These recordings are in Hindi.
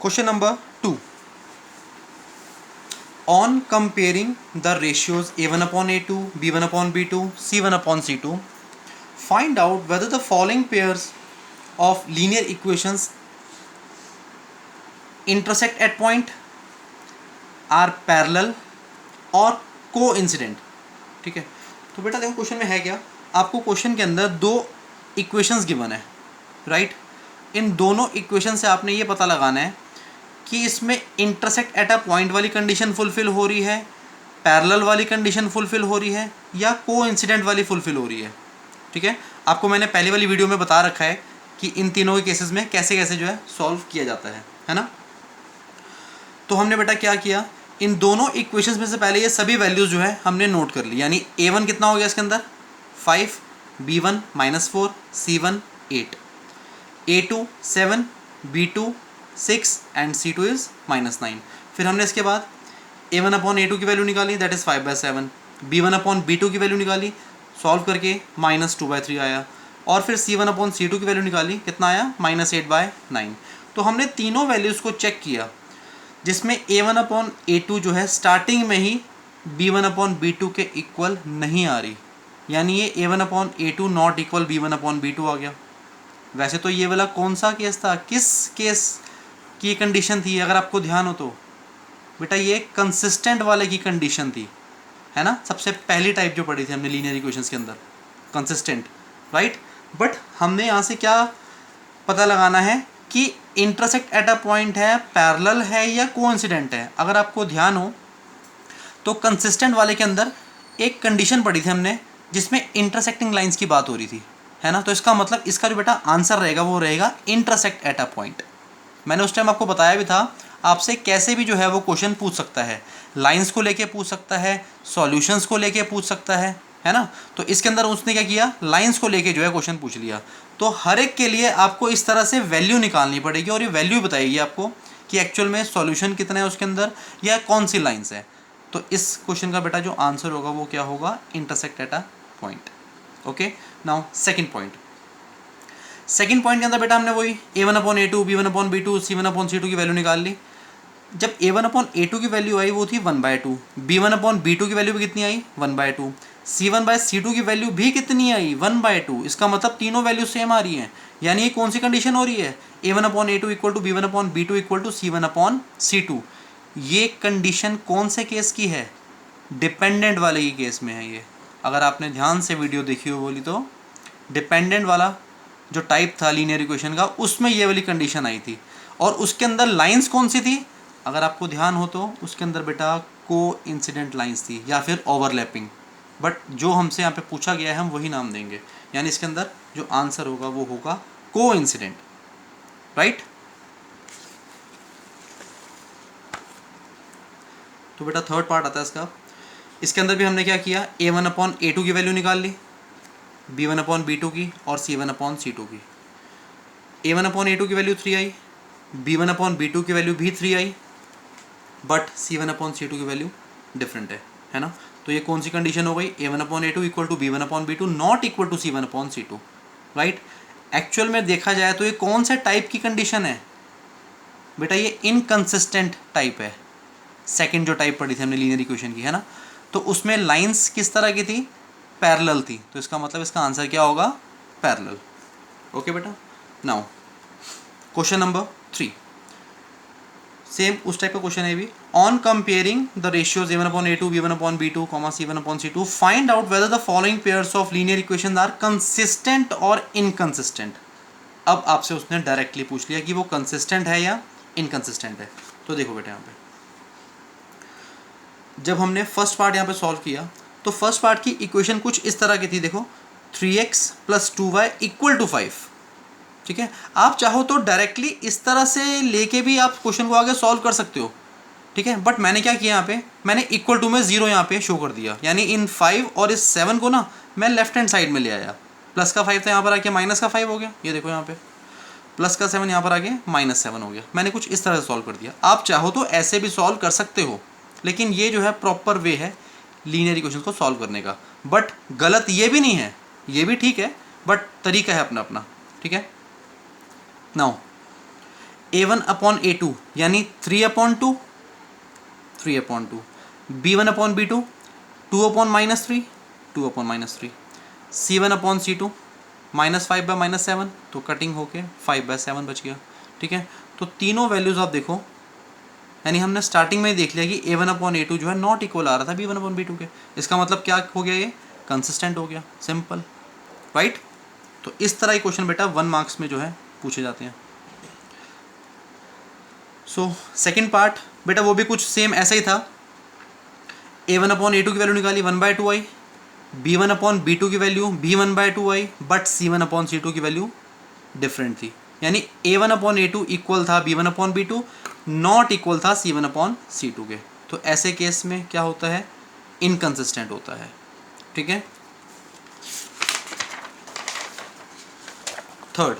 Question number 2. On comparing the ratios a1 upon a2, b1 upon b2, c1 upon c2, find out whether the following pairs of linear equations intersect at point, are parallel और कोइंसिडेंट. ठीक है, तो बेटा देखो क्वेश्चन में है क्या. आपको क्वेश्चन के अंदर दो इक्वेशंस गिवन है, राइट. इन दोनों इक्वेशन से आपने ये पता लगाना है कि इसमें इंटरसेक्ट एट अ पॉइंट वाली कंडीशन फुलफिल हो रही है, पैरेलल वाली कंडीशन फुलफिल हो रही है, या कोइंसिडेंट वाली फुलफिल हो रही है. ठीक है, आपको मैंने पहली वाली वीडियो में बता रखा है कि इन तीनों के केसेस में कैसे कैसे जो है सॉल्व किया जाता है ना. तो हमने बेटा क्या किया, इन दोनों इक्वेशंस में से पहले ये सभी वैल्यूज जो है हमने नोट कर ली. यानी a1 कितना हो गया इसके अंदर 5, b1 -4, c1 8, a2 7, b2 6 and c2 is -9. फिर हमने इसके बाद a1 अपॉन a2 की वैल्यू निकाली, that is 5/7. b1 upon b2 की वैल्यू निकाली, सॉल्व करके -2/3 आया. और फिर c1 अपॉन c2 की वैल्यू निकाली, कितना आया -8/9. तो हमने तीनों वैल्यूज़ को चेक किया जिसमें a1 अपॉन a2 जो है स्टार्टिंग में ही b1 अपॉन b2 के इक्वल नहीं आ रही. यानी ये a1 upon a2 not equal b1 upon b2 आ गया. वैसे तो ये वाला कौन सा केस था, किस केस की कंडीशन थी, अगर आपको ध्यान हो तो बेटा ये कंसिस्टेंट वाले की कंडीशन थी, है ना. सबसे पहली टाइप जो पढ़ी थी हमने लीनियर इक्वेशंस के अंदर, कंसिस्टेंट, राइट. बट हमने यहाँ से क्या पता लगाना है कि इंटरसेक्ट एट अ पॉइंट है, पैरेलल है, या कोइंसिडेंट है. अगर आपको ध्यान हो तो कंसिस्टेंट वाले के अंदर एक कंडीशन पढ़ी थी हमने जिसमें इंटरसेक्टिंग लाइंस की बात हो रही थी, है ना. तो इसका मतलब इसका जो बेटा आंसर रहेगा वो रहेगा इंटरसेक्ट एट अ पॉइंट. मैंने उस टाइम आपको बताया भी था आपसे कैसे भी जो है वो क्वेश्चन पूछ सकता है, लाइंस को लेके पूछ सकता है, सॉल्यूशंस को लेके पूछ सकता है ना. तो इसके अंदर उसने क्या किया, लाइंस को लेके जो है क्वेश्चन पूछ लिया. तो हर एक के लिए आपको इस तरह से वैल्यू निकालनी पड़ेगी और ये वैल्यू बताएगी आपको कि एक्चुअल में सॉल्यूशन कितना है उसके अंदर या कौन सी लाइंस है. तो इस क्वेश्चन का बेटा जो आंसर होगा वो क्या होगा, intersect at a point. Okay, now second point. Second point के अंदर बेटा हमने वही a1 upon a2, b1 upon b2, c1 upon c2 की वैल्यू निकाल ली. जब a1 अपॉन a2 की वैल्यू आई वो थी 1/2, b1 अपॉन b2 की वैल्यू भी कितनी आई 1/2, c1/c2 की वैल्यू भी कितनी आई 1/2. इसका मतलब तीनों वैल्यू सेम आ रही हैं. यानी ये कौन सी कंडीशन हो रही है, a1 upon a2 equal to b1 upon b2 equal to c1 upon c2. ये कंडीशन कौन से केस की है, डिपेंडेंट वाले की केस में है ये. अगर आपने ध्यान से वीडियो देखी हो बोली तो डिपेंडेंट वाला जो टाइप था लीनियर इक्वेशन का उसमें ये वाली कंडीशन आई थी. और उसके अंदर लाइंस कौन सी थी, अगर आपको ध्यान हो तो उसके अंदर बेटा को इंसिडेंट लाइंस थी या फिर ओवरलैपिंग. बट जो हमसे यहाँ पे पूछा गया है हम वही नाम देंगे. यानी इसके अंदर जो आंसर होगा वो होगा को इंसिडेंट, राइट. तो बेटा थर्ड पार्ट आता है इसका. इसके अंदर भी हमने क्या किया, a1 अपॉन a2 की वैल्यू निकाल ली, b1 अपॉन b2 की और c1 अपॉन c2 की. a1 अपॉन a2 की वैल्यू 3 आई, b1 अपॉन b2 की वैल्यू भी 3 आई, बट c1 अपॉन c2 की वैल्यू डिफरेंट है ना. तो ये कौन सी कंडीशन हो गई, a1 upon a2 equal to b1 upon b2 not equal to c1 upon c2, right. Actual में देखा जाए तो ये कौन से टाइप की कंडीशन है बेटा, ये इनकंसिस्टेंट टाइप है. सेकंड जो टाइप पढ़ी थी हमने लीनियर इक्वेशन की, है ना. तो उसमें लाइंस किस तरह की थी, पैरेलल थी. तो इसका मतलब इसका आंसर क्या होगा, पैरेलल. ओके बेटा. नाउ क्वेश्चन नंबर 3, सेम उस टाइप का क्वेश्चन है भी. On comparing the ratios a1 upon a2, b1 upon b2, c1 upon c2, find out whether the following pairs of linear equation are consistent और इनकंसिस्टेंट. अब आपसे उसने डायरेक्टली पूछ लिया कि वो कंसिस्टेंट है या इनकंसिस्टेंट है. तो देखो बेटा यहाँ पे जब हमने फर्स्ट पार्ट यहाँ पे सॉल्व किया तो फर्स्ट पार्ट की इक्वेशन कुछ इस तरह की थी. देखो 3x + 2y = 5. ठीक है, आप चाहो तो डायरेक्टली इस तरह से लेके भी आप क्वेश्चन को आगे सॉल्व कर सकते हो. ठीक है, बट मैंने क्या किया यहाँ पे, मैंने इक्वल टू में 0 यहाँ पे शो कर दिया. यानी इन 5 और इस 7 को ना मैं लेफ्ट हैंड साइड में ले आया. प्लस का 5 था यहाँ पर आके माइनस का 5 हो गया. ये देखो यहाँ पे प्लस का 7 यहाँ पर आके -7 हो गया. मैंने कुछ इस तरह से सॉल्व कर दिया. आप चाहो तो ऐसे भी सॉल्व कर सकते हो, लेकिन ये जो है प्रॉपर वे है लीनियर इक्वेशन को सॉल्व करने का. बट गलत ये भी नहीं है, ये भी ठीक है, बट तरीका है अपना अपना. ठीक है. नाउ A1/A2 यानी 3/2, 3/2, B1/B2 2/-3, 2/-3, C1/C2 -5/-7, तो कटिंग होके 5/7 बच गया। ठीक है, तो तीनों वैल्यूज़ आप देखो, यानी हमने स्टार्टिंग में ही देख लिया कि A1/A2 जो है नॉट इक्वल आ रहा था B1/B2 के। इसका मतलब क्या हो गया, ये कंसिस्टेंट हो गया, सिंपल, राइट। तो इस तरह के क्वेश्चन बेटा 1 मार्क्स में जो है पूछे जाते हैं। सो सेकेंड पार्ट बेटा वो भी कुछ सेम ऐसा ही था। A1/A2 की वैल्यू निकाली 1/2 आई, B1/B2 की value B1/2 I, but C1/C2 की वैल्यू डिफरेंट थी, यानी A1/A2 इक्वल था B1/B2, नॉट इक्वल था C1/C2 के। तो ऐसे केस में क्या होता है, इनकंसिस्टेंट होता है। ठीक है, थर्ड,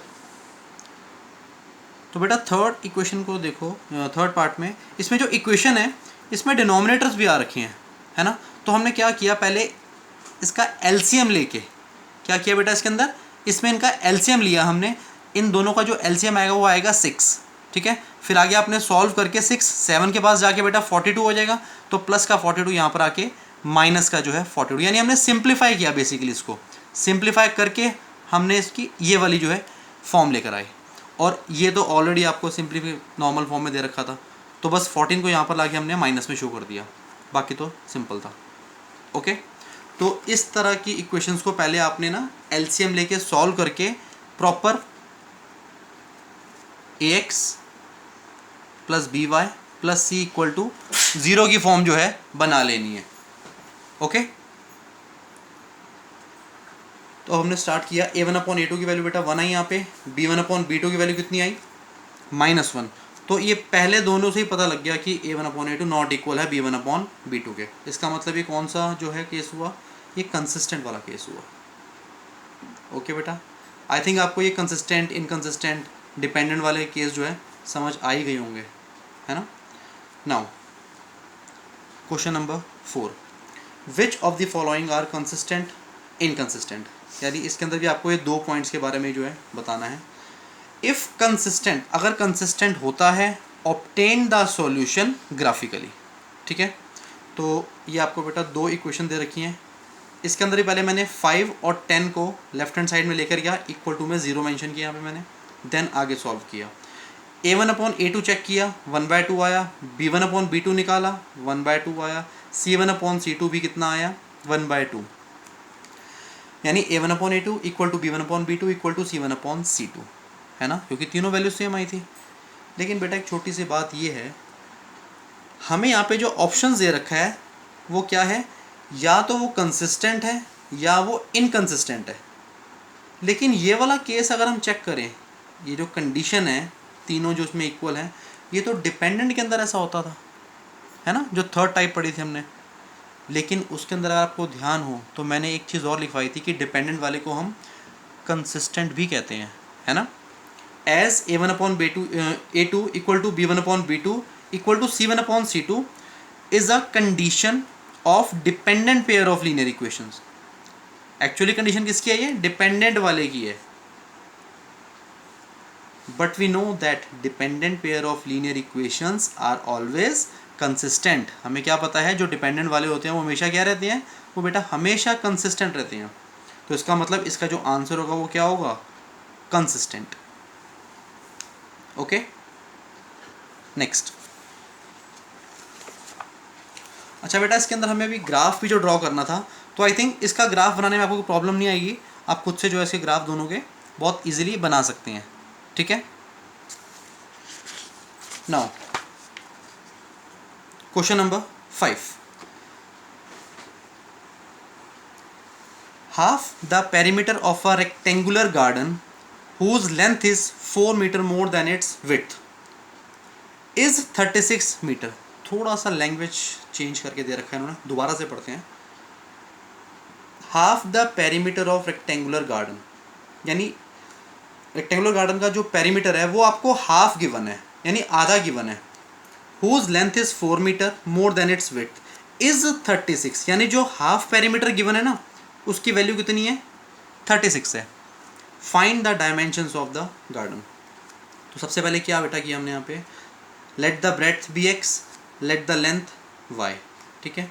तो बेटा थर्ड इक्वेशन को देखो, थर्ड पार्ट में इसमें जो इक्वेशन है इसमें डिनोमिनेटर्स भी आ रखे हैं, है ना। तो हमने क्या किया, पहले इसका एलसीएम लेके क्या किया बेटा, इसके अंदर इसमें इनका एलसीएम लिया हमने, इन दोनों का जो एलसीएम आएगा वो आएगा 6। ठीक है, फिर आगे आपने सॉल्व करके 6 7 के पास जाके बेटा 42 हो जाएगा, तो प्लस का 42 यहाँ पर आके माइनस का जो है 42, यानी हमने सिंप्लीफाई किया बेसिकली, इसको सिंप्लीफाई करके हमने इसकी ये वाली जो है फॉर्म लेकर आए। और ये तो ऑलरेडी आपको सिंप्लीफाई नॉर्मल फॉर्म में दे रखा था, तो बस 14 को यहाँ पर लाके हमने माइनस में शो कर दिया, बाकी तो सिंपल था। ओके, तो इस तरह की इक्वेशंस को पहले आपने ना एलसीएम लेके सॉल्व करके proper ax plus B Y plus C equal to 0 की फॉर्म जो है बना लेनी है। ओके, तो हमने स्टार्ट किया, A1/A2 की वैल्यू बेटा 1 आई यहाँ पे, B1/B2 की वैल्यू कितनी आई, -1। तो ये पहले दोनों से ही पता लग गया कि A1/A2 नॉट इक्वल है B1/B2 के। इसका मतलब ये कौन सा जो है केस हुआ, ये कंसिस्टेंट वाला केस हुआ। ओके बेटा, आई थिंक आपको ये कंसिस्टेंट, इनकंसिस्टेंट, डिपेंडेंट वाले केस जो है समझ आ ही गए होंगे, है ना। Now question number 4, which of the following are consistent, inconsistent, यानी इसके अंदर भी आपको ये 2 पॉइंट्स के बारे में जो है बताना है। इफ़ कंसिस्टेंट, अगर कंसिस्टेंट होता है, ऑब्टेन द सॉल्यूशन ग्राफिकली। ठीक है, तो ये आपको बेटा 2 इक्वेशन दे रखी हैं। इसके अंदर ही पहले मैंने 5 और 10 को लेफ्ट हैंड साइड में लेकर गया, इक्वल टू में 0 मेंशन किया यहाँ पे मैंने, देन आगे सॉल्व किया। A1/A2 चेक किया, 1/2 आया, B1/B2 निकाला, 1/2 आया, C1/C2 भी कितना आया, 1/2, यानी A1/A2 equal to B1/B2 equal to C1/C2, है ना, क्योंकि तीनों वैल्यू सेम आई थी। लेकिन बेटा एक छोटी सी बात ये है, हमें यहाँ पे जो ऑप्शंस दे रखा है वो क्या है, या तो वो कंसिस्टेंट है या वो इनकंसिस्टेंट है। लेकिन ये वाला केस अगर हम चेक करें, ये जो कंडीशन है तीनों जो उसमें इक्वल हैं, ये तो डिपेंडेंट के अंदर ऐसा होता था, है ना, जो थर्ड टाइप पढ़ी थी हमने। लेकिन उसके अंदर अगर आपको ध्यान हो तो मैंने एक चीज़ और लिखवाई थी कि डिपेंडेंट वाले को हम कंसिस्टेंट भी कहते हैं, है ना। As A1/A2 equal to B1/B2 equal to C1/C2 is a condition of dependent pair of linear equations. Actually condition किसकी है, ये डिपेंडेंट वाले की है, but we know that dependent pair of linear equations are always consistent. हमें क्या पता है, जो डिपेंडेंट वाले होते हैं वो हमेशा क्या रहते हैं, वो बेटा हमेशा कंसिस्टेंट रहते हैं। तो इसका मतलब इसका जो आंसर होगा वो क्या होगा, कंसिस्टेंट। Okay, next. अच्छा बेटा, इसके अंदर हमें अभी ग्राफ भी जो ड्रॉ करना था, तो आई थिंक इसका ग्राफ बनाने में आपको कोई प्रॉब्लम नहीं आएगी, आप खुद से जो है इसके ग्राफ दोनों के बहुत इजीली बना सकते हैं। ठीक है, now question number 5, half the perimeter of a rectangular garden whose length is 4 meter more than its width is 36 meter। थोड़ा सा लैंग्वेज चेंज करके दे रखा है इन्होंने, दोबारा से पढ़ते हैं। Half the perimeter of rectangular garden, यानी रेक्टेंगुलर गार्डन का जो पेरीमीटर है वो आपको हाफ गिवन है, यानी आधा गिवन है। Whose length is 4 metre more than its width is 36, यानी जो हाफ पेरीमीटर गिवन है ना उसकी वैल्यू कितनी है, 36 है। Find the dimensions of the garden. तो सबसे पहले क्या बेटा किया हमने यहाँ पे, let the breadth be x, let the length y. ठीक है,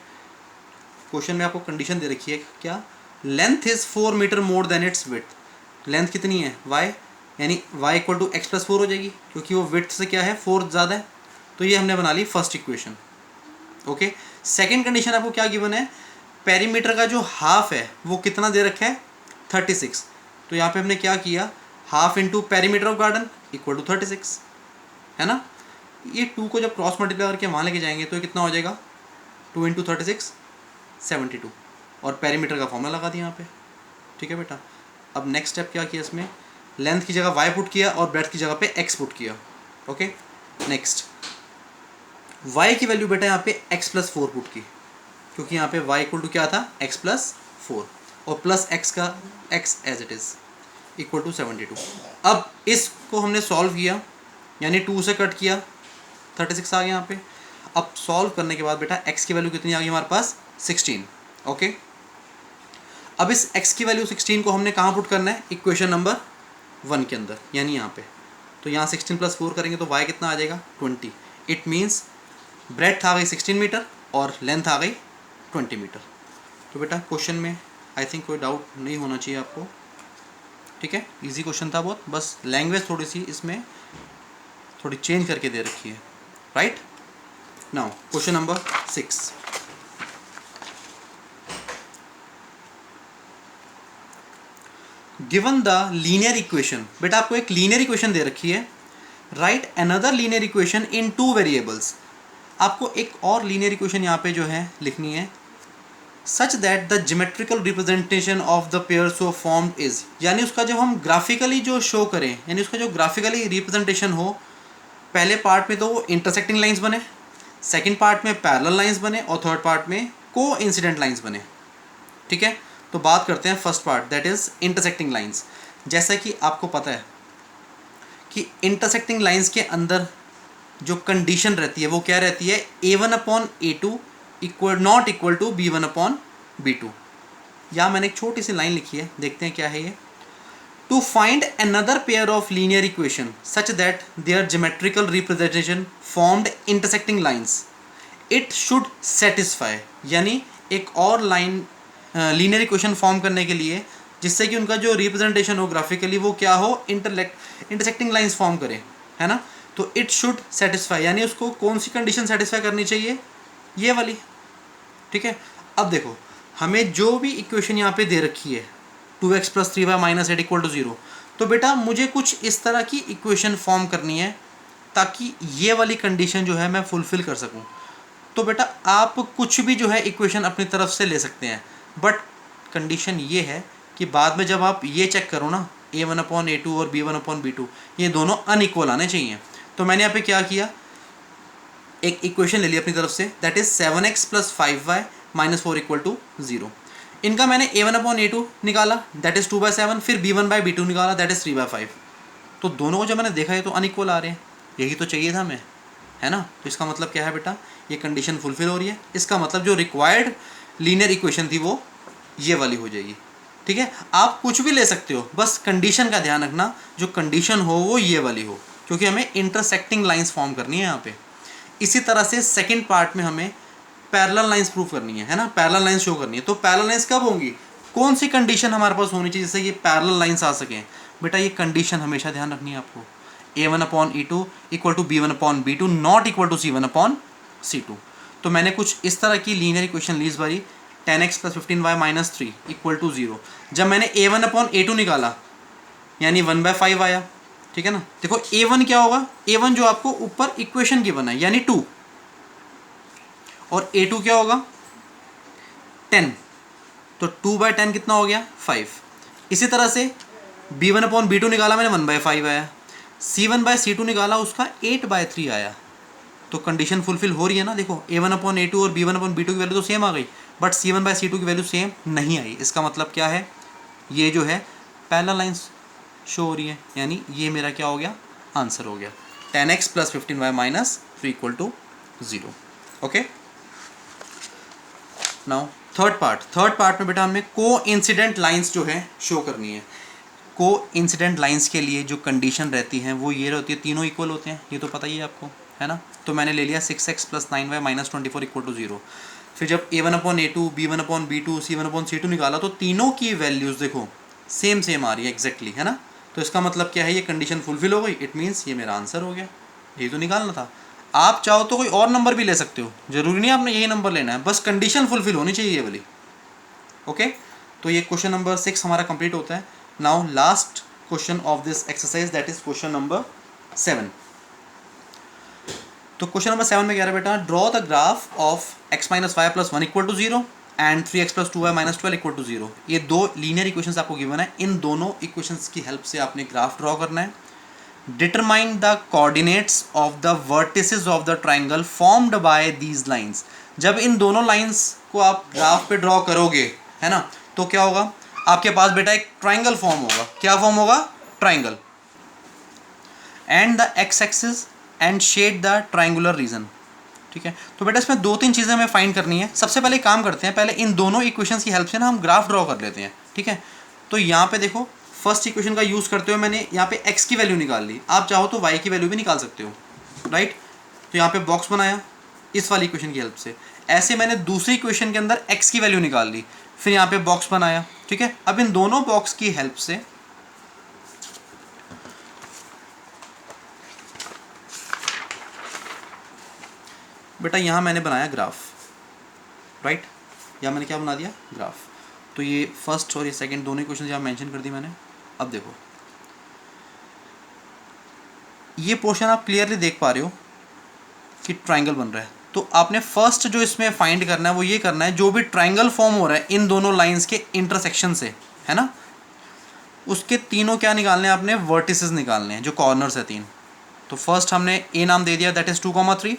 क्वेश्चन में आपको कंडीशन दे रखी है क्या, length is 4 metre more than its width. Length कितनी है y, यानी y equal to x plus 4 हो जाएगी, क्योंकि वो विड्थ से क्या है 4 ज़्यादा है। तो ये हमने बना ली first equation. Okay, second condition आपको क्या गिवन है, पेरीमीटर का जो हाफ है वो कितना दे रखा है 36। तो यहाँ पे हमने क्या किया, half into perimeter of garden equal to 36, है ना। ये 2 को जब क्रॉस मल्टीप्लाई करके वहाँ लेके जाएंगे तो ये कितना हो जाएगा, 2 इंटू 36 72, और पेरीमीटर का फॉर्मूला लगा दिया यहाँ पे। ठीक है बेटा, अब नेक्स्ट स्टेप क्या किया, इसमें लेंथ की जगह y पुट किया और ब्रेड्थ की जगह पे x पुट किया। ओके, नेक्स्ट y की वैल्यू बेटा यहाँ पे x प्लस 4 पुट की, क्योंकि यहाँ पे y इक्वल टू क्या था x प्लस 4, और प्लस x का x as it is equal to 72। अब इसको हमने सॉल्व किया, यानी 2 से कट किया 36 आ गया यहाँ पे। अब सॉल्व करने के बाद बेटा x की वैल्यू कितनी आ गई हमारे पास 16। ओके, अब इस x की वैल्यू 16 को हमने कहाँ पुट करना है, इक्वेशन नंबर 1 के अंदर, यानी यहाँ पे। तो यहाँ 16 प्लस 4 करेंगे तो y कितना आ जाएगा 20। इट मीन्स ब्रेड्थ आ गई 16 मीटर और लेंथ आ गई 20 मीटर। तो बेटा क्वेश्चन में आई थिंक कोई डाउट नहीं होना चाहिए आपको। ठीक है, इजी क्वेश्चन था बहुत, बस लैंग्वेज थोड़ी सी इसमें थोड़ी चेंज करके दे रखी है। Right, now question number 6। Given the linear equation, बेटा आपको एक लीनियर इक्वेशन दे रखी है, right another linear equation in 2 variables. आपको एक और लीनियर इक्वेशन यहाँ पे जो है लिखनी है, such that the geometrical representation of the pair so formed is, यानी उसका जब हम ग्राफिकली जो शो करें, यानी उसका जो ग्राफिकली रिप्रेजेंटेशन हो, पहले पार्ट में तो वो इंटरसेक्टिंग लाइंस बने, सेकेंड पार्ट में पैरेलल लाइंस बने, और थर्ड पार्ट में को इंसिडेंट लाइंस बने। ठीक है, तो बात करते हैं first part, that is intersecting lines. जैसा कि आपको पता है कि इंटरसेक्टिंग लाइंस के अंदर जो कंडीशन रहती है वो क्या रहती है, a1/a2 equal not equal to b1/b2। यहाँ मैंने एक छोटी सी लाइन लिखी है, देखते हैं क्या है ये, to find another pair of linear equation such that their geometrical representation formed intersecting lines it should satisfy, यानी एक और लाइन लीनियर इक्वेशन फॉर्म करने के लिए जिससे कि उनका जो रिप्रेजेंटेशन हो ग्राफिकली वो क्या हो, इंटरसेक्टिंग लाइंस फॉर्म करे, है ना। तो इट शुड सेटिस्फाई, यानी उसको कौन सी कंडीशन सेटिस्फाई करनी चाहिए, ये वाली। ठीक है, अब देखो हमें जो भी इक्वेशन यहाँ पे दे रखी है 2x + 3y - 8 = 0, तो बेटा मुझे कुछ इस तरह की इक्वेशन फॉर्म करनी है ताकि ये वाली कंडीशन जो है मैं फुलफ़िल कर सकूँ। तो बेटा आप कुछ भी जो है इक्वेशन अपनी तरफ से ले सकते हैं, बट कंडीशन ये है कि बाद में जब आप ये चेक करो ना, a1/a2 और b1/b2 ये दोनों अनइक्वल आने चाहिए। तो मैंने यहाँ पे क्या किया, एक इक्वेशन ले ली अपनी तरफ से, दैट इज 7x + 5y - 4 = 0। इनका मैंने a1/a2 निकाला, दैट इज़ 2/7, फिर b1/b2 निकाला, दैट इज़ 3/5। तो दोनों को जब मैंने देखा है तो अनइक्वल आ रहे हैं, यही तो चाहिए था हमें, है ना। तो इसका मतलब क्या है बेटा, ये कंडीशन फुलफिल हो रही है, इसका मतलब जो रिक्वायर्ड लीनियर इक्वेशन थी वो ये वाली हो जाएगी। ठीक है, आप कुछ भी ले सकते हो, बस कंडीशन का ध्यान रखना, जो कंडीशन हो वो ये वाली हो, क्योंकि हमें इंटरसेक्टिंग लाइंस फॉर्म करनी है यहाँ पे। इसी तरह से सेकंड पार्ट में हमें पैरेलल लाइंस प्रूव करनी है ना, पैरेलल लाइंस शो करनी है। तो पैरेलल लाइंस कब होंगी, कौन सी कंडीशन हमारे पास होनी चाहिए जिससे ये पैरेलल लाइंस आ सकें। बेटा ये कंडीशन हमेशा ध्यान रखनी है आपको, a1/a2 = b1/b2 not equal to c1/c2। तो मैंने कुछ इस तरह की लीनियर इक्वेशन ली इस बारी, 10x + 15y - 3 = 0। जब मैंने a1/a2 निकाला यानी 1/5 आया। ठीक है ना, देखो a1 क्या होगा, a1 जो आपको ऊपर इक्वेशन गिवन है यानी 2, और a2 क्या होगा 10, तो 2/10 कितना हो गया 5। इसी तरह से b1/b2 निकाला मैंने 1/5 आया, c1/c2 निकाला उसका 8/3 आया। तो कंडीशन फुलफिल हो रही है ना। देखो a1/a2 और b1/b2 की वैल्यू तो सेम आ गई, बट c1/c2 की वैल्यू सेम नहीं आई। इसका मतलब क्या है, ये जो है पैरेलल लाइंस शो हो रही है, यानी ये मेरा क्या हो गया, आंसर हो गया 10x + 15y - 3 = 0। Okay, now third part में बेटा हमें को इंसिडेंट लाइंस जो है शो करनी है। को इंसिडेंट लाइंस के लिए जो कंडीशन रहती है वो ये रहती है, तीनों इक्वल होते हैं, ये तो पता ही है आपको, है ना। तो मैंने ले लिया 6x + 9y - 24 = 0। फिर जब a1/a2, b1/b2, c1/c2 निकाला तो तीनों की वैल्यूज़ देखो सेम आ रही है एग्जैक्टली, है ना। तो इसका मतलब क्या है, ये कंडीशन फुलफिल हो गई, इट मीन्स ये मेरा आंसर हो गया। यही तो निकालना था। आप चाहो तो कोई और नंबर भी ले सकते हो, जरूरी नहीं आपने यही नंबर लेना है, बस कंडीशन फुलफिल होनी चाहिए ये वाली। ओके, तो ये क्वेश्चन नंबर 6 हमारा कंप्लीट होता है। Now last question of this exercise, that is question number 7। तो क्वेश्चन नंबर 7 में क्या है बेटा, draw the graph of x - y + 1 = 0 and 3x + 2y - 12 = 0। ये दो लीनियर इक्वेशंस आपको गिवन है, इन दोनों इक्वेशंस की हेल्प से आपने ग्राफ ड्रॉ करना है। Determine the coordinates of the vertices of the triangle formed by these lines. जब इन दोनों लाइंस को आप ग्राफ पे ड्रॉ करोगे, है ना, तो क्या होगा, आपके पास बेटा एक ट्राइंगल फॉर्म होगा। क्या फॉर्म होगा, triangle. And the x axis and shade the triangular region. ठीक है, तो बेटा इसमें 2-3 चीज़ें हमें फाइंड करनी है। सबसे पहले काम करते हैं, पहले इन दोनों इक्वेशंस की हेल्प से ना हम ग्राफ ड्रॉ कर लेते हैं। ठीक है, तो यहाँ पे देखो फर्स्ट इक्वेशन का यूज़ करते हुए मैंने यहाँ पे x की वैल्यू निकाल ली, आप चाहो तो y की वैल्यू भी निकाल सकते हो, राइट। तो यहाँ पे बॉक्स बनाया इस वाली इक्वेशन की हेल्प से। ऐसे मैंने दूसरी इक्वेशन के अंदर x की वैल्यू निकाल ली, फिर यहाँ पे बॉक्स बनाया। ठीक है, अब इन दोनों बॉक्स की हेल्प से बेटा यहाँ मैंने बनाया ग्राफ, राइट। यहाँ मैंने क्या बना दिया, ग्राफ। तो ये फर्स्ट और ये सेकंड दोनों इक्वेशन यहाँ मेंशन कर दी मैंने। अब देखो ये पोर्शन आप क्लियरली देख पा रहे हो कि ट्राइंगल बन रहा है। तो आपने फर्स्ट जो इसमें फाइंड करना है वो ये करना है, जो भी ट्राइंगल फॉर्म हो रहा है इन दोनों लाइंस के इंटरसेक्शन से, है ना, उसके तीनों क्या निकालने हैं आपने, वर्टिसेस निकालने हैं, जो कॉर्नर्स है 3। तो फर्स्ट हमने ए नाम दे दिया, दैट इज़ 2,3,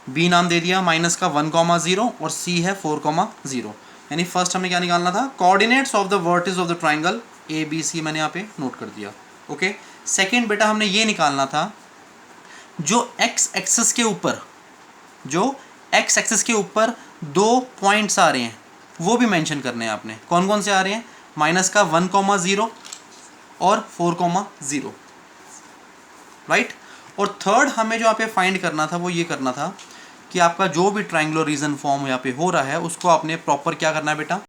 बी नाम दे दिया माइनस का 1,0 और सी है 4,0। यानी फर्स्ट हमें क्या निकालना था, coordinates of the vertices of the triangle A B C, मैंने यहाँ पे नोट कर दिया। ओके, सेकंड बेटा हमने ये निकालना था जो एक्स एक्सिस के ऊपर, जो एक्स एक्सिस के ऊपर 2 पॉइंट्स आ रहे हैं वो भी मेंशन करने हैं आपने। कौन कौन से आ रहे हैं, माइनस का 1,0 और 4,0, राइट। और थर्ड हमें जो यहाँ पे फाइंड करना था वो ये करना था कि आपका जो भी ट्रायंगुलर रीजन फॉर्म यहाँ पे हो रहा है उसको आपने प्रॉपर क्या करना है बेटा,